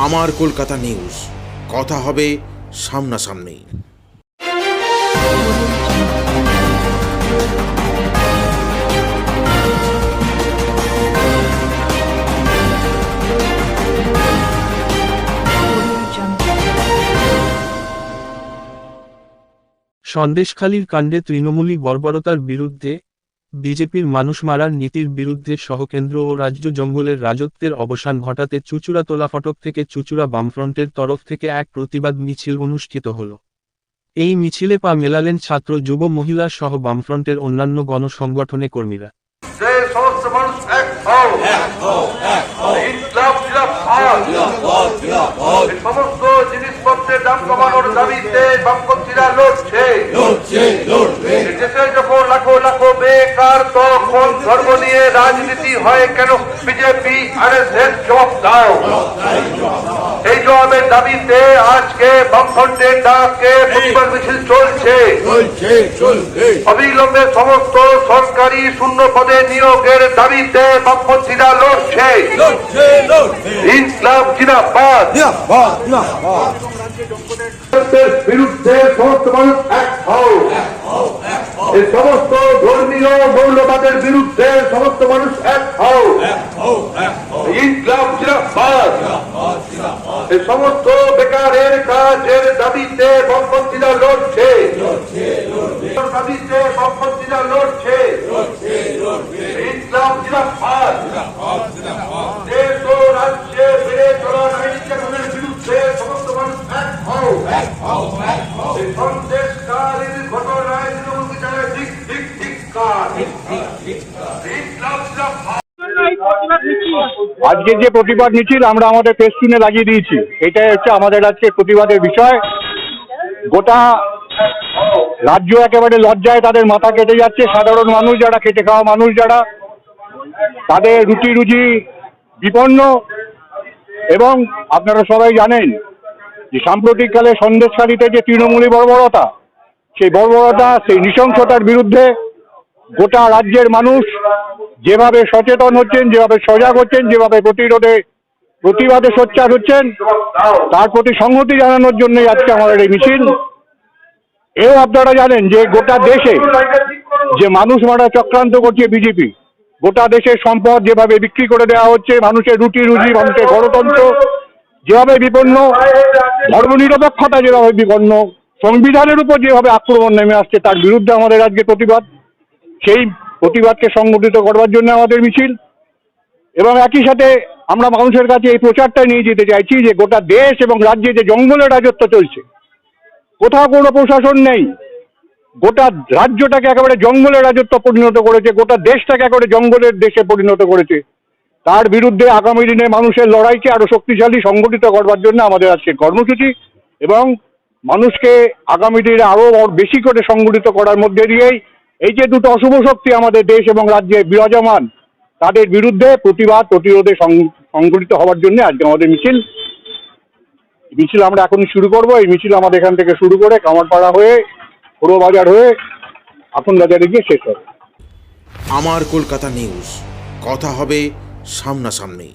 আমার কলকাতা নিউজ, কথা হবে সামনাসামনি। সন্দেশখালীর কাণ্ডে তৃণমূলী বর্বরতার বিরুদ্ধে, বিজেপির মানুষ মারার নীতির বিরুদ্ধে সহ কেন্দ্র ও রাজ্য জঙ্গলের রাজত্বের অবসান ঘটাতে চুঁচুড়াতলা ফটক থেকে চুঁচুড়া বামফ্রন্টের তরফ থেকে এক প্রতিবাদ মিছিল অনুষ্ঠিত হল। এই মিছিলে পা মেলালেন ছাত্র, যুব, মহিলা সহ বামফ্রন্টের অন্যান্য গণসংগঠনের কর্মীরা। সমস্ত জিনিসপত্রের দাম কমানোর দাবিতে বামপন্থীরা লড়ছে। দেশে যখন লাখো লাখো বেকার, তখন ধর্ম নিয়ে রাজনীতি হয় কেন? বিজেপি আরএসএস জবাব দাও। এই জবাবের দাবিতে আজকে বামফ্রন্টের ডাকে প্রতিবাদ মিছিল চলছে। অবিলম্বে সমস্ত সরকারি শূন্য পদে নিয়োগের দাবিতে বামপন্থীরা লড়ছে। ইনকলাব জিন্দাবাদ। বিরুদ্ধে সমস্ত মানুষ এক হও। এই সমস্ত ধর্মীয় মৌলবাদের বিরুদ্ধে সমস্ত মানুষ এক হও। ইনকলাব জিন্দাবাদ। এই সমস্ত বেকারের কাজের দাবিতে বামপন্থীরা লড়ছে। দাবিতে বামপন্থীরা লড়ছে। ইনকলাব জিন্দাবাদ। দেশ ও রাজ্যে বেড়ে চলা নারীদের বিরুদ্ধে সমস্ত মানুষ এক হও। এই সন্দেশকারীর ঘটনায় তৃণমূল বিচারে ঠিক ঠিক ঠিক কাজ। ইনকলাব জিন্দাবাদ। আজকে যে প্রতিবাদ মিছিল আমরা আমাদের ফেসবুকে লাগিয়ে দিয়েছি, এটাই হচ্ছে আমাদের আজকে প্রতিবাদের বিষয়। গোটা রাজ্য একেবারে লজ্জায় তাদের মাথা কেটে যাচ্ছে। সাধারণ মানুষ যারা, খেটে খাওয়া মানুষ যারা, তাদের রুটি রুজি বিপন্ন। এবং আপনারা সবাই জানেন যে সাম্প্রতিককালে সন্দেশখালীতে যে তৃণমূলী বর্বরতা, সেই বর্বরতা, সেই নৃশংসতার বিরুদ্ধে গোটা রাজ্যের মানুষ যেভাবে সচেতন হচ্ছেন, যেভাবে সজাগ হচ্ছেন, যেভাবে প্রতিবাদে সোচ্চার হচ্ছেন, তার প্রতি সংহতি জানানোর জন্যই আজকে আমাদের এই মিছিল। এও আপনারা জানেন যে গোটা দেশে যে মানুষ মারা চক্রান্ত করছে বিজেপি, গোটা দেশের সম্পদ যেভাবে বিক্রি করে দেওয়া হচ্ছে, মানুষের রুটি রুজি, মানুষের গণতন্ত্র যেভাবে বিপন্ন, ধর্মনিরপেক্ষতা যেভাবে বিপন্ন, সংবিধানের উপর যেভাবে আক্রমণ নেমে আসছে, তার বিরুদ্ধে আমাদের আজকে প্রতিবাদ। সেই প্রতিবাদকে সংগঠিত করবার জন্য আমাদের মিছিল। এবং একই সাথে আমরা মানুষের কাছে এই প্রচারটা নিয়ে যেতে চাইছি যে গোটা দেশ এবং রাজ্যে যে জঙ্গলের রাজত্ব চলছে, কোথাও কোনো প্রশাসন নেই, গোটা রাজ্যটাকে একেবারে জঙ্গলের রাজত্ব পরিণত করেছে, গোটা দেশটাকে একেবারে জঙ্গলের দেশে পরিণত করেছে, তার বিরুদ্ধে আগামী দিনে মানুষের লড়াইকে আরো শক্তিশালী সংগঠিত করবার জন্য আমাদের আজকে কর্মসূচি। এবং মানুষকে আগামী দিনে আরো বেশি করে সংগঠিত করার মধ্যে দিয়েই এই যে দুটো অশুভ শক্তি আমাদের দেশ এবং রাজ্যে বিরাজমান, তাদের বিরুদ্ধে প্রতিবাদ প্রতিরোধে সংগঠিত হওয়ার জন্য আজকে আমাদের মিছিল আমরা এখন শুরু করব। এই মিছিল আমাদের এখান থেকে শুরু করে কামারপাড়া হয়ে, পুরো বাজার হয়ে, এখন বাজারে গিয়ে শেষ হবে। আমার কলকাতা নিউজ, কথা হবে সামনাসামনি।